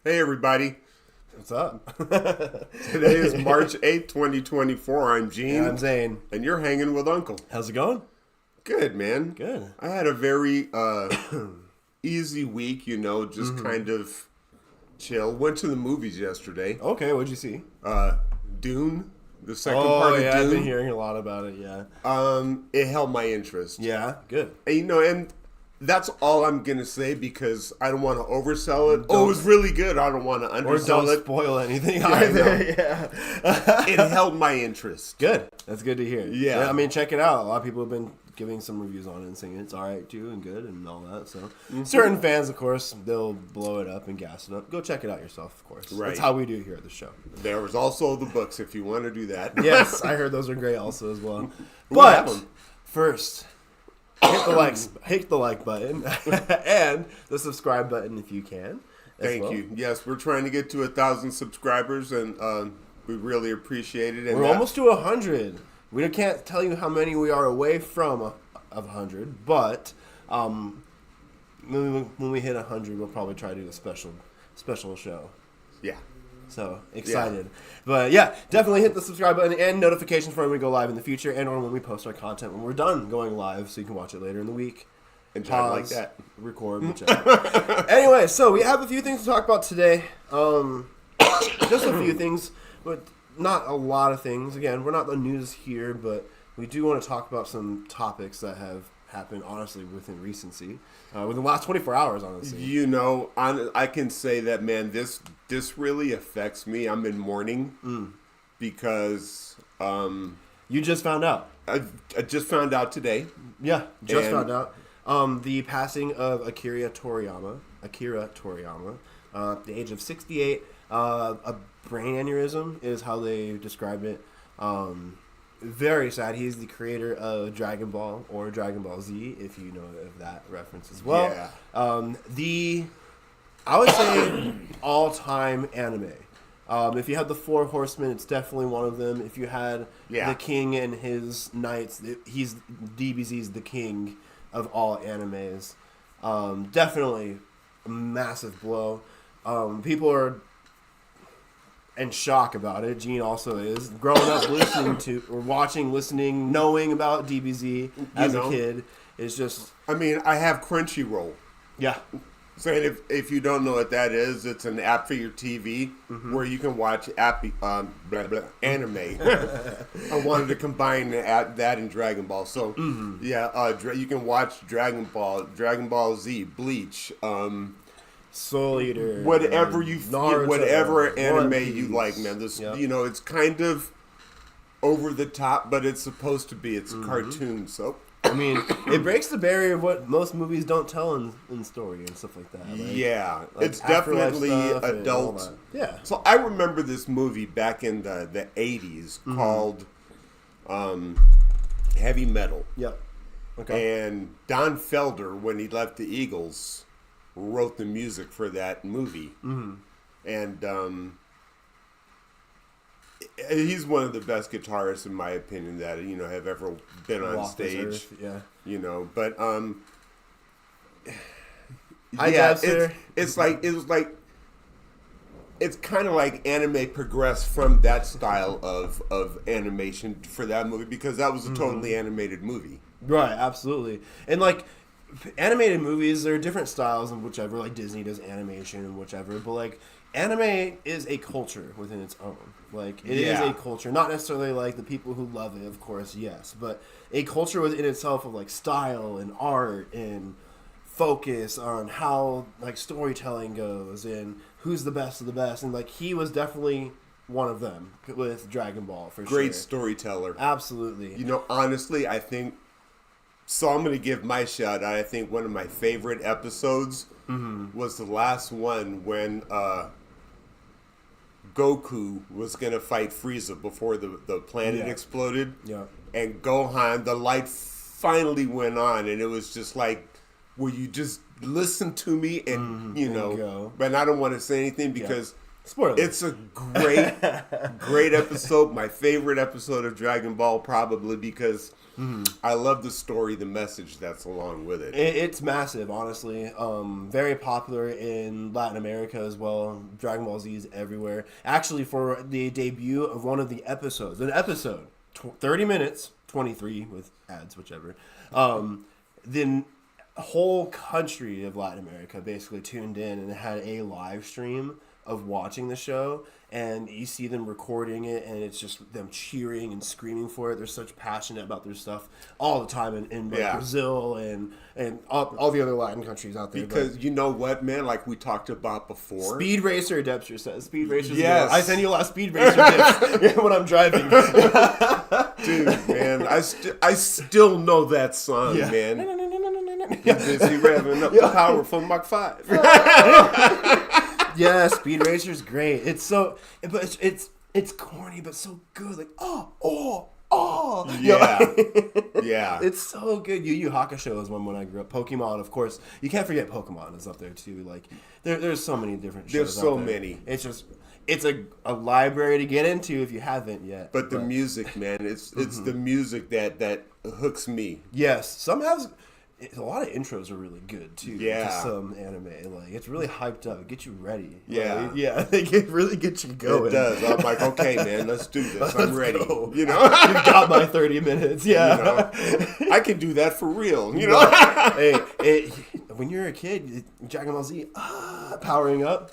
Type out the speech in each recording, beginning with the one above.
Hey everybody, What's up? today is March 8th, 2024. I'm Gene. And I'm Zane. And you're hanging with Uncle. How's it going? Good, man. Good. I had a very easy week, just kind of chill. Went to the movies yesterday. Okay, what'd you see? Dune, the second part of yeah, I've been Dune. hearing a lot about it, yeah. It held my interest. Yeah, good. And that's all I'm going to say because I don't want to oversell it. It was really good. I don't want to Or undersell don't it. spoil anything I either. know. Yeah. It held my interest. Good. That's good to hear. Yeah. I mean, check it out. A lot of people have been giving some reviews on it and saying it's alright too and good and all that. So certain fans, of course, they'll blow it up and gas it up. Go check it out yourself, of course. Right. That's how we do here at the show. There was also the books if you want to do that. Yes, I heard those are great also as well. have But 'em. first, hit the like button and the subscribe button if you can. Thank you. Yes, we're trying to get to 1,000 subscribers, and we really appreciate it. And We're almost to 100. We can't tell you how many we are away from of 100, but when we hit 100, we'll probably try to do a special show. Yeah. So excited. But yeah, definitely hit the subscribe button and notifications for when we go live in the future and or when we post our content when we're done going live so you can watch it later in the week. And talk like that. Record, whichever. Anyway, so we have a few things to talk about today. Just a few things, but not a lot of things. Again, we're not the news here, but we do want to talk about some topics that have happened, honestly, within recency. Within the last 24 hours, honestly. I can say that, man, this really affects me. I'm in mourning because You just found out. I just found out today. Yeah, just And- found out. The passing of Akira Toriyama, at the age of 68. A brain aneurysm is how they described it. Very sad. He's the creator of Dragon Ball or Dragon Ball Z, if you know of that reference as well. Yeah. I would say all-time anime. If you had the Four Horsemen, it's definitely one of them. If you had the King and his knights, DBZ's the king of all animes. Definitely a massive blow. People are in shock about it. Gene also is. Growing up listening, knowing about DBZ as a kid is just... I mean, I have Crunchyroll. Yeah. So if you don't know what that is, it's an app for your TV where you can watch anime. I wanted to combine that and Dragon Ball. So you can watch Dragon Ball Z, Bleach, Soul Eater. whatever Naruto, whatever anime One Piece. you like, man. This Yep. it's kind of over the top, but it's supposed to be. It's a cartoon, so. I mean, it breaks the barrier of what most movies don't tell in story and stuff like that. Yeah, like it's afterlife definitely stuff and all adult. that. Yeah. So I remember this movie back in the 80s called Heavy Metal. Yep. Okay. And Don Felder, when he left the Eagles, wrote the music for that movie. And he's one of the best guitarists, in my opinion, that have ever been on Walk this stage. earth, yeah. But Hi, Dabster. It's kind of like anime progressed from that style of animation for that movie because that was a totally animated movie. Right, absolutely. And like animated movies, there are different styles and whichever, like Disney does animation and whichever, but like anime is a culture within its own. Like it is a culture, not necessarily like the people who love it, of course, yes, but a culture within itself of like style and art and focus on how like storytelling goes and who's the best of the best, and like he was definitely one of them with Dragon Ball for sure. Great storyteller. Absolutely. Honestly, I think. So I'm going to give my shout out. I think one of my favorite episodes was the last one when Goku was going to fight Frieza before the planet exploded. Yeah. And Gohan, the light finally went on, and it was just like, will you just listen to me and, and go. But I don't want to say anything because Spoiler. It's a great episode. My favorite episode of Dragon Ball, probably because I love the story, the message that's along with it. It's massive, honestly. Very popular in Latin America as well. Dragon Ball Z is everywhere. Actually, for the debut of one of the episodes, 30 minutes, 23 with ads, whichever. The whole country of Latin America basically tuned in and had a live stream of watching the show, and you see them recording it, and it's just them cheering and screaming for it. They're such passionate about their stuff all the time in Brazil and all the other Latin countries out there. Because you know what, man? Like we talked about before. Speed Racer, Debster says. Speed Racer. Yes. I send you a lot of Speed Racer tips when I'm driving. Dude, man, I still know that song, man. You're busy revving up the power from Mach 5. Yeah, Speed Racer's great. It's so, but it's corny, but so good. Like yeah, yeah. It's so good. Yu Yu Hakusho is one when I grew up. Pokemon, of course, you can't forget Pokemon is up there too. Like there's so many different shows. There's so out there. many. It's a library to get into if you haven't yet. But the music, man, it's the music that hooks me. Yes, some have. A lot of intros are really good too. Yeah, to some anime, like it's really hyped up. It gets you ready. Yeah, yeah. They really get you going. It does. I'm like, okay, man, let's do this. I'm ready. Go. You know, you got my 30 minutes. Yeah, you know? I can do that for real. You know, hey, when you're a kid, Dragon Ball Z, powering up.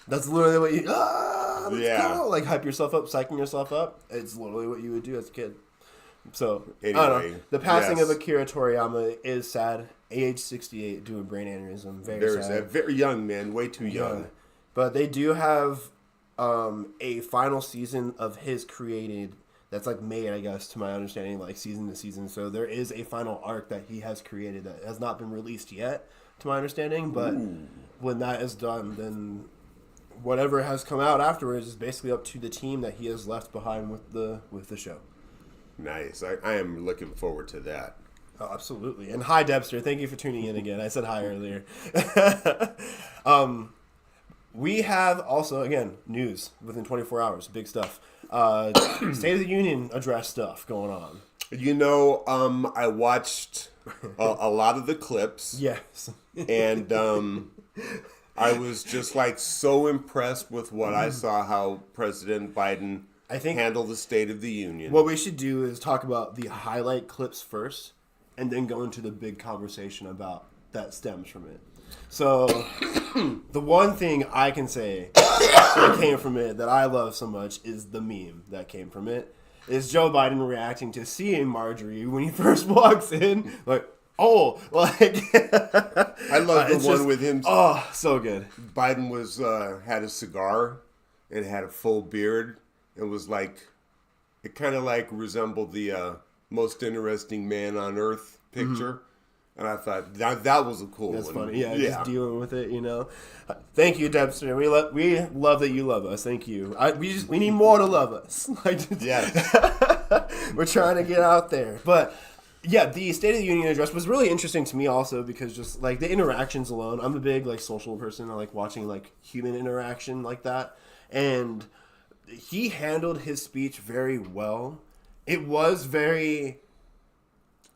That's literally what you. Let's go. Like hype yourself up, psyching yourself up. It's literally what you would do as a kid. So, anyway, I don't know. The passing of Akira Toriyama is sad. Age 68, due to brain aneurysm. Very sad. Very young, man. Way too young. But they do have a final season of his created that's like made, I guess, to my understanding, like season to season. So there is a final arc that he has created that has not been released yet, to my understanding. But when that is done, then whatever has come out afterwards is basically up to the team that he has left behind with the show. Nice. I am looking forward to that. Oh, absolutely. And hi, Debster. Thank you for tuning in again. I said hi earlier. We have also, again, news within 24 hours. Big stuff. State of the Union address stuff going on. You know, I watched a lot of the clips. Yes. And I was just like so impressed with what I saw, how President Biden handle the State of the Union. What we should do is talk about the highlight clips first, and then go into the big conversation about that stems from it. So, the one thing I can say that came from it that I love so much is the meme that came from it. Is Joe Biden reacting to seeing Marjorie when he first walks in, like, oh, like I love the one with him. Oh, so good. Biden was had a cigar and had a full beard. It was like, it kind of like resembled the most interesting man on earth picture. And I thought that was a cool That's one. Funny. Yeah, just dealing with it, you know. Thank you, Debster. We love that you love us. Thank you. We need more to love us. Yes. We're trying to get out there. But yeah, the State of the Union address was really interesting to me also because just like the interactions alone. I'm a big like social person. I like watching like human interaction like that. And he handled his speech very well. It was very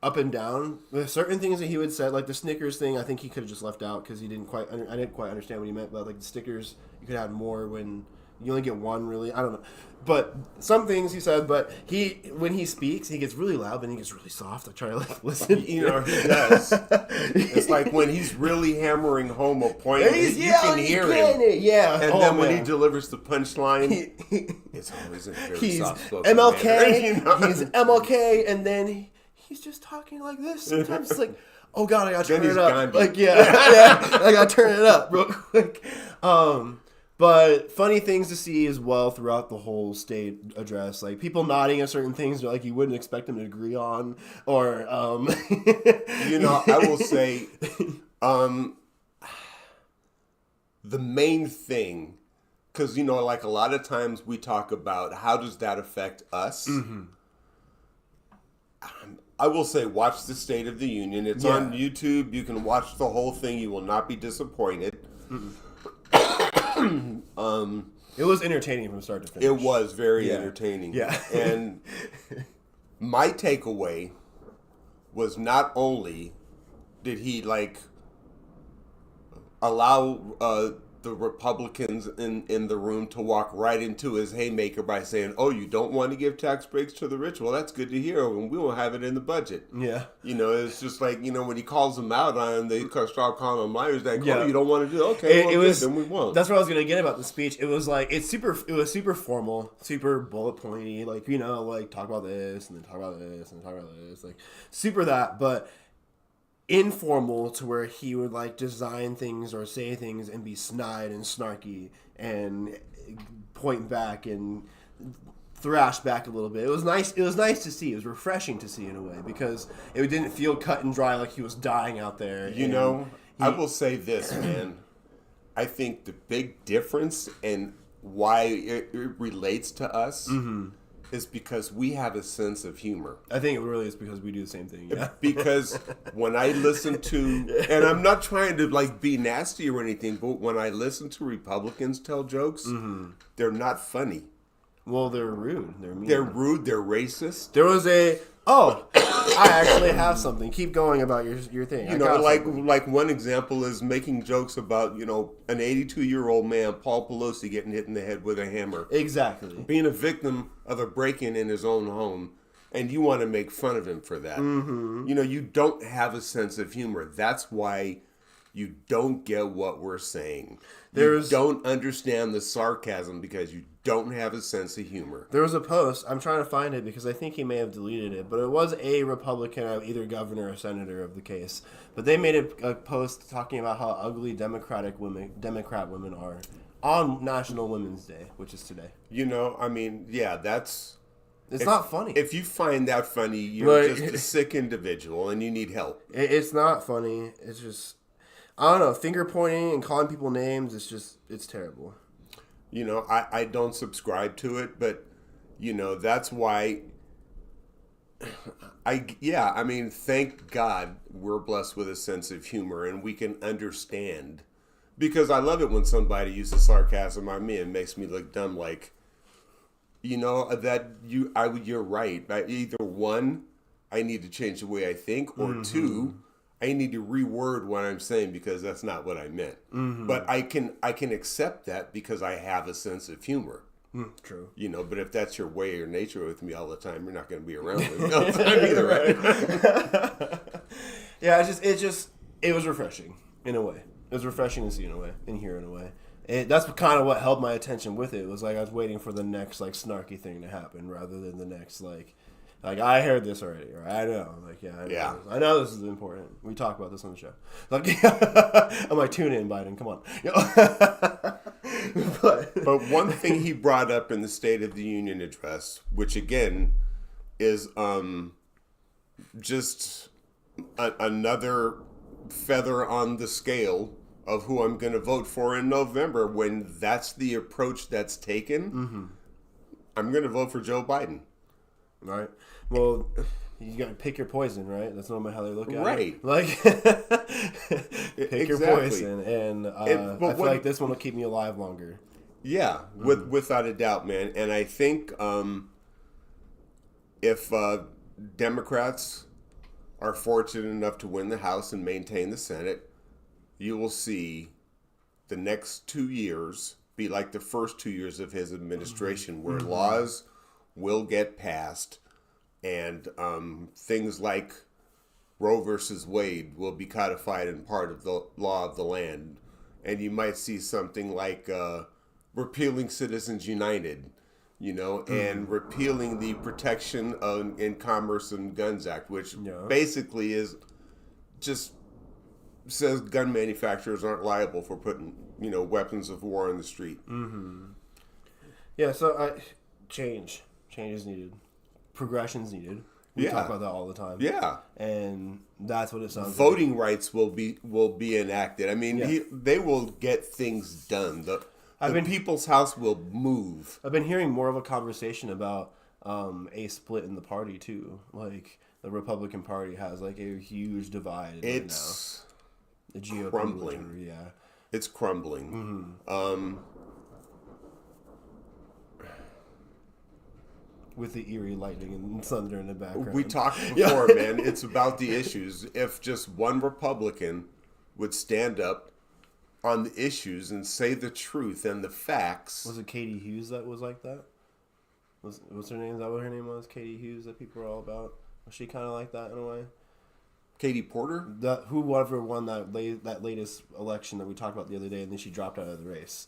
up and down. There's certain things that he would say, like the Snickers thing, I think he could have just left out because I didn't quite understand what he meant. But like the stickers, you could add more when you only get one, really. I don't know. But some things he said, but when he speaks, he gets really loud, but he gets really soft. I try to like listen. You know, he does. It's like when he's really hammering home a point, you can hear him. Yeah. And then when he delivers the punchline, it's always a very soft-spoken MLK. manner, you know? He's MLK, and then he's just talking like this. Sometimes it's like, oh God, I gotta turn it up. Gandhi. Like, yeah, I gotta turn it up real quick. But funny things to see as well throughout the whole state address, like people nodding at certain things like you wouldn't expect them to agree on, or you know, I will say, the main thing, because you know, like a lot of times we talk about how does that affect us. I will say, watch the State of the Union. It's on YouTube. You can watch the whole thing. You will not be disappointed. It was entertaining from start to finish. It was very entertaining. Yeah. And my takeaway was not only did he allow the Republicans in the room to walk right into his haymaker by saying, "Oh, you don't want to give tax breaks to the rich? Well, that's good to hear, and we won't have it in the budget." Yeah. It's just when he calls them out on, they start calling them liars. Like, Yeah. "Oh, you don't want to do it? Okay, it was, then we won't." That's what I was gonna get about the speech. It was it was super formal, super bullet pointy. Talk about this and then talk about this and talk about this, super that, but informal to where he would design things or say things and be snide and snarky and point back and thrash back a little bit. It was nice. It was nice to see. It was refreshing to see in a way because it didn't feel cut and dry like he was dying out there. I will say this, man. I think the big difference and why it relates to us is because we have a sense of humor. I think it really is because we do the same thing. Yeah. Because when I listen to, and I'm not trying to be nasty or anything, but when I listen to Republicans tell jokes, they're not funny. Well, they're rude. They're mean. They're rude. They're racist. There was I actually have something. Keep going about your thing. Like one example is making jokes about, an 82-year-old man, Paul Pelosi, getting hit in the head with a hammer. Exactly. Being a victim of a break-in in his own home, and you want to make fun of him for that. Mm-hmm. You don't have a sense of humor. That's why you don't get what we're saying. You don't understand the sarcasm because you don't have a sense of humor. There was a post. I'm trying to find it because I think he may have deleted it, but it was a Republican, either governor or senator of the case. But they made a post talking about how ugly Democrat women are on National Women's Day, which is today. That's... It's not funny. If you find that funny, you're just a sick individual and you need help. It's not funny. It's just... I don't know, finger pointing and calling people names, it's terrible. I don't subscribe to it, but, that's why thank God we're blessed with a sense of humor and we can understand. Because I love it when somebody uses sarcasm on me and makes me look dumb you're right. Either one, I need to change the way I think, or two, I need to reword what I'm saying because that's not what I meant. Mm-hmm. But I can accept that because I have a sense of humor. True. But if that's your way or nature with me all the time, you're not going to be around with me all the time either, right? Yeah, it was refreshing in a way. It was refreshing to see in a way, and hear in a way. That's kind of what held my attention with it. It was I was waiting for the next snarky thing to happen rather than the next I heard this already, or I know. I know this is important. We talk about this on the show. I'm tune in, Biden. Come on. But one thing he brought up in the State of the Union address, which again is just another feather on the scale of who I'm going to vote for in November, when that's the approach that's taken, I'm going to vote for Joe Biden. All right. Well, you got to pick your poison, right? That's normally how they look at it. Right. Pick your poison. And I feel like this one will keep me alive longer. Yeah, without a doubt, man. And I think if Democrats are fortunate enough to win the House and maintain the Senate, you will see the next 2 years be like the first 2 years of his administration, where laws will get passed and things like Roe versus Wade will be codified in part of the law of the land. And you might see something like repealing Citizens United, and repealing the Protection in Commerce and Guns Act, which basically is just says gun manufacturers aren't liable for putting, weapons of war on the street. Mm-hmm. Yeah, so change is needed. Progression's needed. We talk about that all the time. Yeah. And that's what it sounds like. Voting rights will be enacted. I mean, they will get things done. The people's house will move. I've been hearing more of a conversation about a split in the party, too. Like, the Republican Party has, a huge divide right now. The GOP crumbling. Yeah. It's crumbling. with the eerie lightning and thunder in the background. We talked before, man. It's about the issues. If just one Republican would stand up on the issues and say the truth and the facts. Was it Katie Hughes that was like that? What's her name? Is that what her name was? Katie Hughes that people were all about? Was she kind of like that in a way? Katie Porter? Whoever won that latest election that we talked about the other day, and then she dropped out of the race.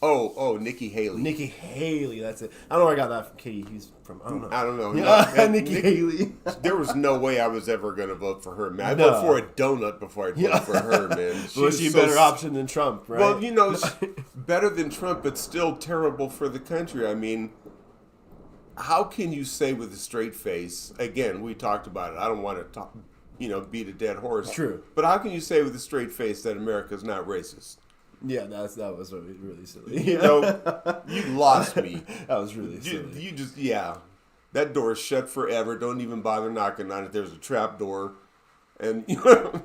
Nikki Haley. Nikki Haley, that's it. I don't know where I got that from Katie Hughes from. I don't know. Yeah, Nikki Haley. There was no way I was ever going to vote for her, man. I'd vote for a donut before I'd vote for her, man. Was she a better option than Trump, right? Well, better than Trump, but still terrible for the country. I mean, how can you say with a straight face, again, we talked about it. I don't want to beat a dead horse. True. But how can you say with a straight face that America's not racist? Yeah, that was really silly. You lost me. That was really silly. You just, that door is shut forever. Don't even bother knocking on it. There's a trap door. And, True.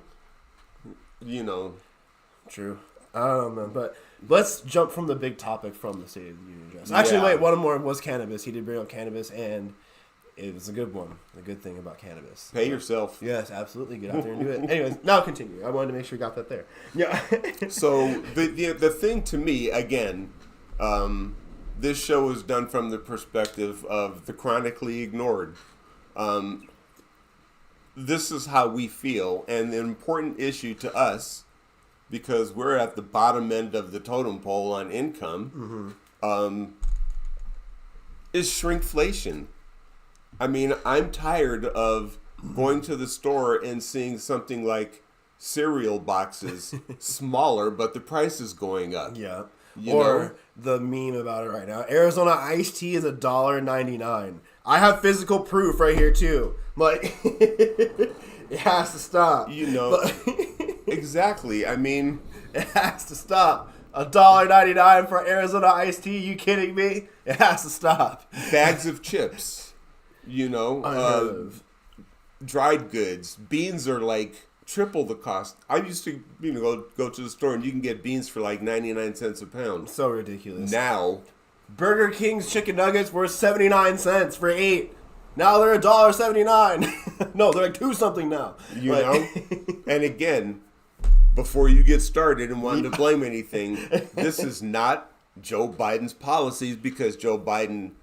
I don't know, but let's jump from the big topic from the State of the Union address. Actually, wait, one more was cannabis. He did bring up cannabis, and it was a good one. A good thing about cannabis. Pay yourself. Yes, absolutely. Get out there and do it. Anyways, now continue. I wanted to make sure we got that there. Yeah. So the thing to me, again, this show is done from the perspective of the chronically ignored. This is how we feel, and the important issue to us, because we're at the bottom end of the totem pole on income, is shrinkflation. I mean, I'm tired of going to the store and seeing something like cereal boxes smaller, but the price is going up. Yeah. You know? The meme about it right now. Arizona iced tea is $1.99. I have physical proof right here too. Like, it has to stop. Exactly. I mean, it has to stop. $1.99 for Arizona iced tea? You kidding me? It has to stop. Bags of chips. Dried goods. Beans are like triple the cost. I used to, go to the store and you can get beans for like 99 cents a pound. So ridiculous. Now, Burger King's chicken nuggets were 79 cents for 8. Now they're $1.79. No, they're like 2 something now. And again, before you get started and wanting to blame anything, this is not Joe Biden's policies, because Joe Biden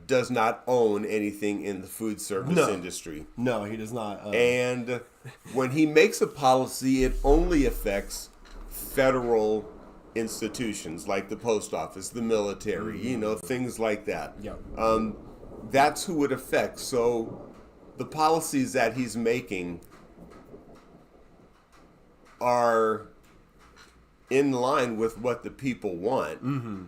does not own anything in the food service industry. No, he does not. And when he makes a policy, it only affects federal institutions like the post office, the military, things like that. Yeah. That's who it affects. So the policies that he's making are in line with what the people want. Mm-hmm.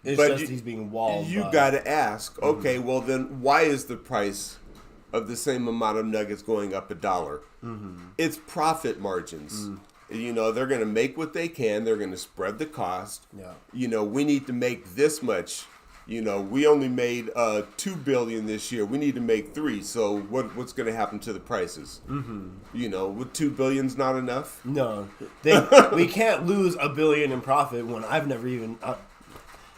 It's but just he's being walled. You got to ask, okay, well then why is the price of the same amount of nuggets going up $1? Mm-hmm. It's profit margins. They're going to make what they can. They're going to spread the cost. Yeah. We need to make this much. We only made $2 billion this year. We need to make $3 billion. So what's going to happen to the prices? Mm-hmm. With $2 billion's not enough. No, we can't lose $1 billion in profit when I've never even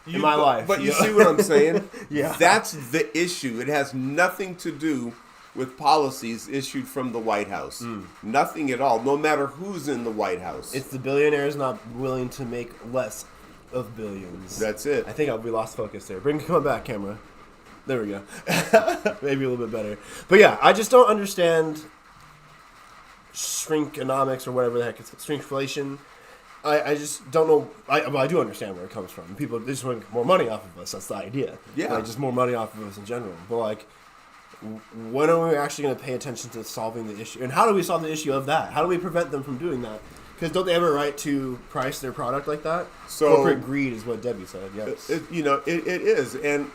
in my life. But you see what I'm saying? Yeah, that's the issue. It has nothing to do with policies issued from the White House. Nothing at all. No matter who's in the White House. It's the billionaires not willing to make less of billions. That's it. I think we lost focus there. Come back, camera. There we go. Maybe a little bit better. But yeah, I just don't understand shrinkonomics or whatever the heck it's shrinkflation. I just don't know. I do understand where it comes from. People just want more money off of us. That's the idea. Yeah. Just more money off of us in general. But when are we actually going to pay attention to solving the issue? And how do we solve the issue of that? How do we prevent them from doing that? Because don't they have a right to price their product like that? So corporate greed is what Debbie said. Yes, it is, and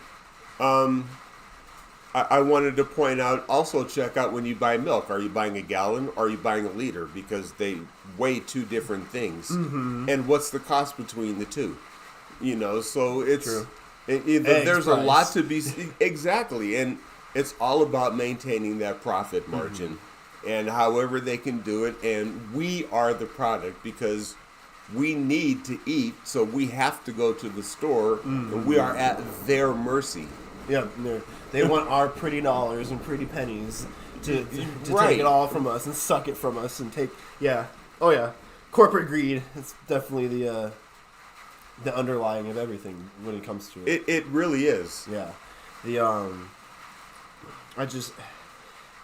I wanted to point out. Also, check out when you buy milk. Are you buying a gallon? Or are you buying a liter? Because they weigh 2 different things. Mm-hmm. And what's the cost between the two? So it's true. There's a lot to be exactly, and it's all about maintaining that profit margin. Mm-hmm. And however they can do it, and we are the product, because we need to eat, so we have to go to the store, and we are at their mercy. Yeah, they want our pretty dollars and pretty pennies to Right. take it all from us and suck it from us and take. Yeah. Oh yeah. Corporate greed. It's definitely the underlying of everything when it comes to it. It really is. Yeah.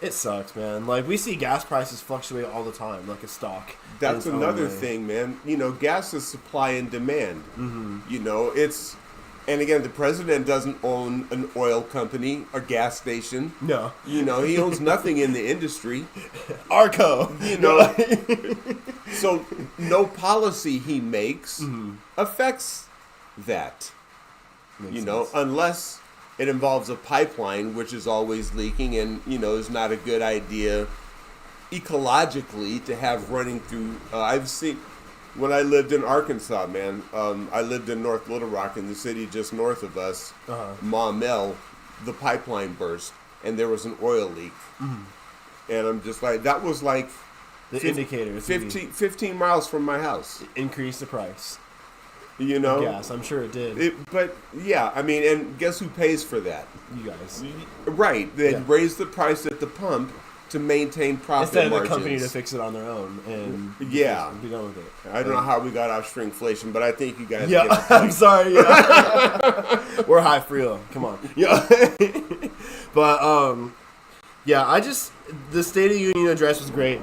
It sucks, man. Like, we see gas prices fluctuate all the time, like a stock. That's another thing, man. You know, gas is supply and demand. You know, and again, the president doesn't own an oil company, a gas station. No. You know, he owns nothing in the industry. Arco. You know, so no policy he makes affects that. Makes you know, sense. unless it involves a pipeline, which is always leaking and, you know, is not a good idea ecologically to have running through. I've seen, when I lived in Arkansas, man, I lived in North Little Rock, in the city just north of us, Maumelle, the pipeline burst, and there was an oil leak. And I'm just like, that was like The indicators. 15 miles from my house. Increase the price. You know? Yes, I'm sure it did. But, yeah, I mean, and guess who pays for that? You guys. Right. They Yeah. raise the price at the pump to maintain profit Instead of margins. the company to fix it on their own and Yeah. be done with it. I don't know how we got off shrinkflation, but I think you guys Yeah, get the point. I'm sorry. Yeah. We're high for real. Come on. Yeah. But yeah, the State of the Union address was great.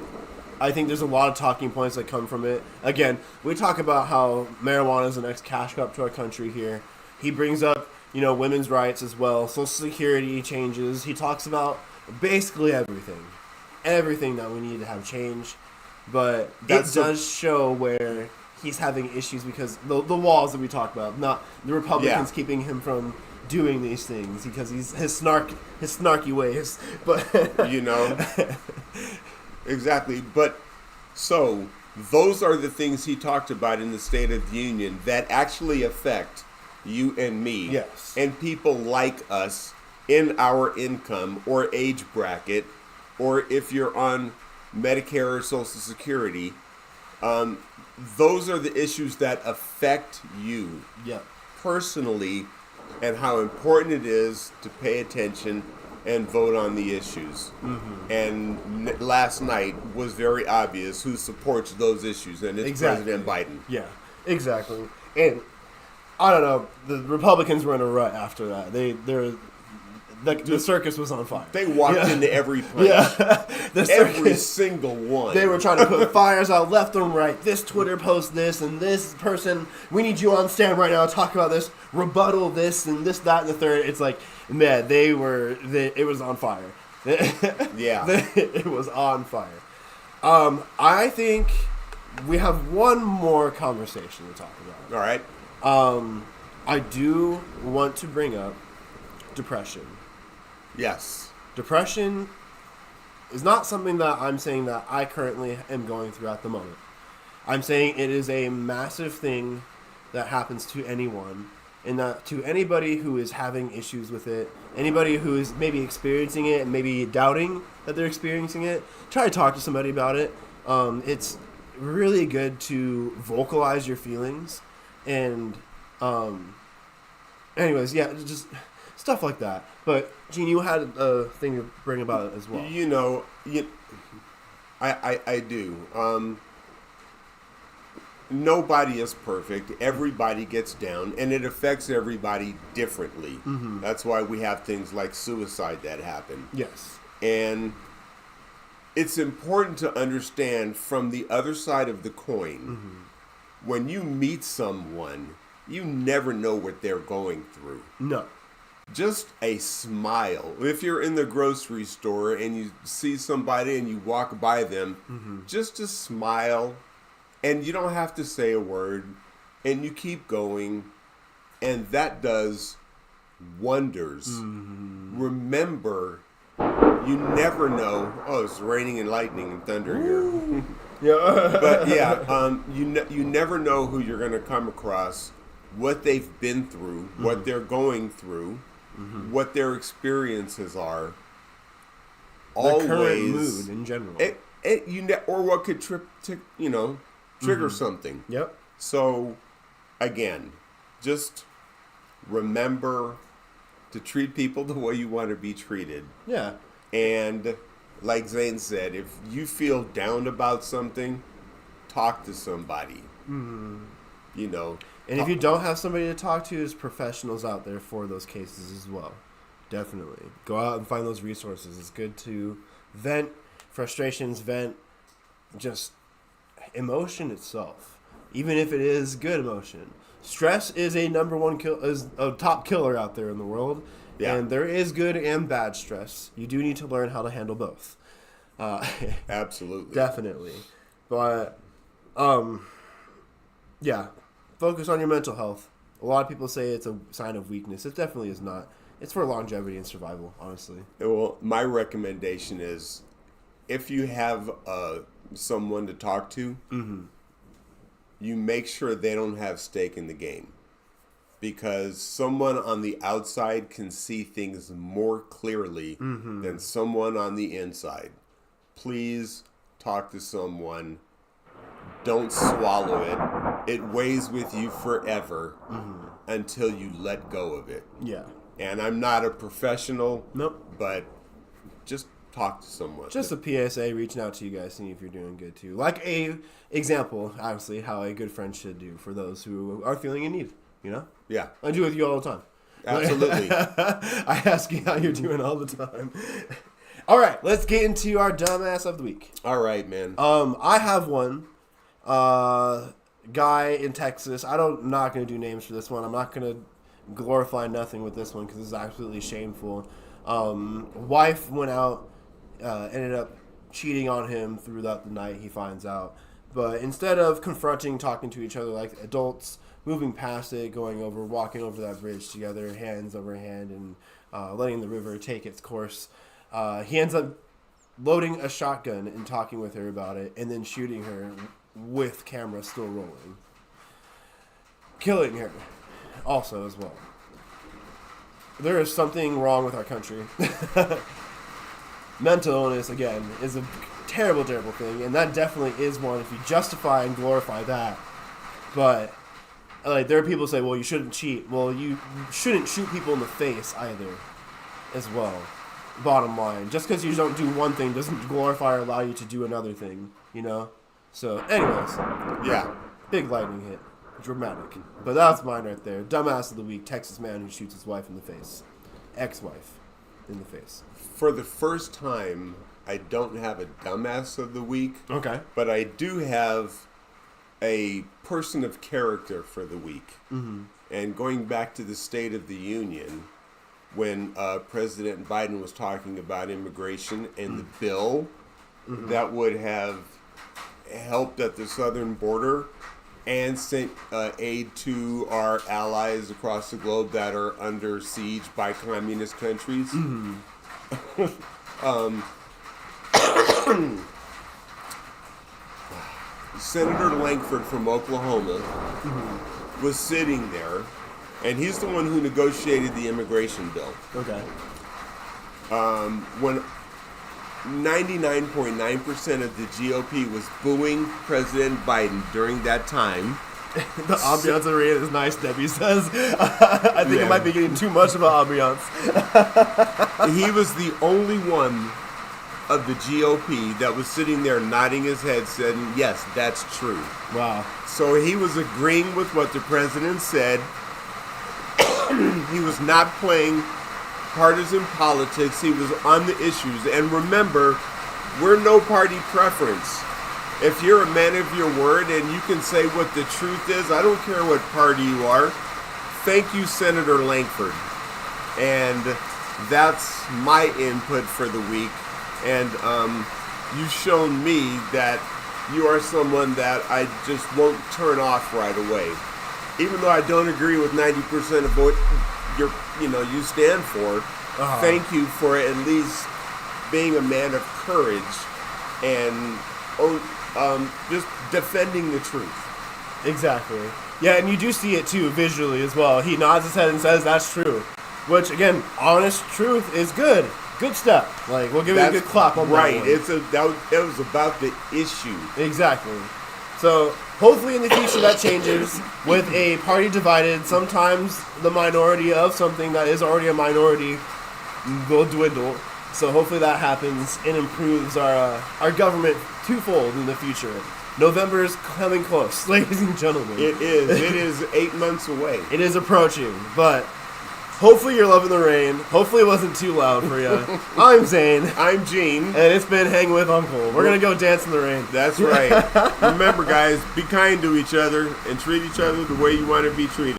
I think there's a lot of talking points that come from it. Again, we talk about how marijuana is the next cash crop to our country here. He brings up, you know, women's rights as well, Social Security changes. He talks about basically everything that we need to have change. But it does show where he's having issues because the walls that we talked about, not the Republicans keeping him from doing these things because his snarky ways. But You know? Exactly. But, so, those are the things he talked about in the State of the Union that actually affect you and me. Yes. And people like us in our income or age bracket, or if you're on Medicare or Social Security. Those are the issues that affect you personally, and how important it is to pay attention and vote on the issues. And last night was very obvious who supports those issues, and it's President Biden. Yeah, exactly. And I don't know, the Republicans were in a rut after that. The circus was on fire. They walked into every place. Yeah, every single one. They were trying to put fires out left and right. This Twitter post this, and this person, we need you on stand right now to talk about this, rebuttal this, and this, that, and the third. It's like, man, it was on fire. Yeah. It was on fire. I think we have one more conversation to talk about. All right. I do want to bring up depression. Yes. Depression is not something that I'm saying that I currently am going through at the moment. I'm saying it is a massive thing that happens to anyone, and that to anybody who is having issues with it, anybody who is maybe experiencing it and maybe doubting that they're experiencing it, try to talk to somebody about it. It's really good to vocalize your feelings, and anyways, yeah, just stuff like that. But Gene, you had a thing to bring about it as well. You know, I do. Nobody is perfect. Everybody gets down, and it affects everybody differently. That's why we have things like suicide that happen. Yes. And it's important to understand from the other side of the coin, when you meet someone, you never know what they're going through. No. Just a smile. If you're in the grocery store and you see somebody and you walk by them, just a smile, and you don't have to say a word, and you keep going, and that does wonders. Remember, you never know. Oh, it's raining and lightning and thunder here. Yeah. But yeah, you never know who you're going to come across, what they've been through, what they're going through, what their experiences are. The current mood in general. Or what could trigger something. Yep. So, again, just remember to treat people the way you want to be treated. Yeah. And like Zane said, if you feel down about something, talk to somebody. Mm-hmm. You know. And if you don't have somebody to talk to, there's professionals out there for those cases as well. Definitely. Go out and find those resources. It's good to vent frustrations, vent just emotion itself. Even if it is good emotion. Stress is a top killer out there in the world. Yeah. And there is good and bad stress. You do need to learn how to handle both. Absolutely. Definitely. But, yeah. Focus on your mental health. A lot of people say it's a sign of weakness. It definitely is not. It's for longevity and survival, honestly. Well, my recommendation is if you have someone to talk to, mm-hmm. you make sure they don't have stake in the game. Because someone on the outside can see things more clearly mm-hmm. than someone on the inside. Please talk to someone. Don't swallow it. It weighs with you forever mm-hmm. until you let go of it. Yeah. And I'm not a professional. Nope. But just talk to someone. Just a PSA, reaching out to you guys, seeing if you're doing good too. Like a example, obviously, how a good friend should do for those who are feeling in need. You know? Yeah. I do with you all the time. Absolutely. I ask you how you're doing all the time. All right, let's get into our dumbass of the week. All right, man. I have one. Guy in Texas. Not going to do names for this one. I'm not going to glorify nothing with this one because it's absolutely shameful. Wife went out, ended up cheating on him throughout the night, he finds out. But instead of confronting, talking to each other like adults, moving past it, walking over that bridge together, hands over hand, and letting the river take its course, he ends up loading a shotgun and talking with her about it, and then shooting her with camera still rolling. Killing her also as well. There is something wrong with our country. Mental illness, again, is a terrible, terrible thing, and that definitely is one if you justify and glorify that. But like, there are people who say, well, you shouldn't cheat. Well, you shouldn't shoot people in the face either, as well. Bottom line. Just because you don't do one thing doesn't glorify or allow you to do another thing, you know? So, anyways. Yeah. Big lightning hit. Dramatic. But that's mine right there. Dumbass of the week, Texas man who shoots his wife in the face. Ex-wife in the face. For the first time, I don't have a dumbass of the week. Okay. But I do have a person of character for the week. Mm-hmm. And going back to the State of the Union, when President Biden was talking about immigration and the bill that would have helped at the southern border and sent aid to our allies across the globe that are under siege by communist countries. Senator Lankford from Oklahoma was sitting there, and he's the one who negotiated the immigration bill. Okay. When 99.9% of the GOP was booing President Biden during that time. The ambiance arena is nice, Debbie says. I think it might be getting too much of an ambiance. He was the only one of the GOP that was sitting there nodding his head saying, yes, that's true. Wow. So he was agreeing with what the president said. He was not playing partisan politics. He was on the issues. And remember, we're no party preference. If you're a man of your word and you can say what the truth is, I don't care what party you are. Thank you, Senator Lankford. And that's my input for the week. And you've shown me that you are someone that I just won't turn off right away. Even though I don't agree with 90% of what you stand for, thank you for at least being a man of courage and just defending the truth. Exactly. Yeah, and you do see it too visually as well. He nods his head and says that's true. Which, again, honest truth is good. Good stuff. Like, we'll give you a good clap on that one. Right. It was about the issue. Exactly. So, hopefully in the future that changes with a party divided. Sometimes the minority of something that is already a minority will dwindle. So hopefully that happens and improves our government twofold in the future. November is coming close, ladies and gentlemen. It is. It is 8 months away. It is approaching, but hopefully you're loving the rain. Hopefully it wasn't too loud for you. I'm Zane. I'm Gene. And it's been Hang With Uncle. We're going to go dance in the rain. That's right. Remember, guys, be kind to each other and treat each other the way you want to be treated.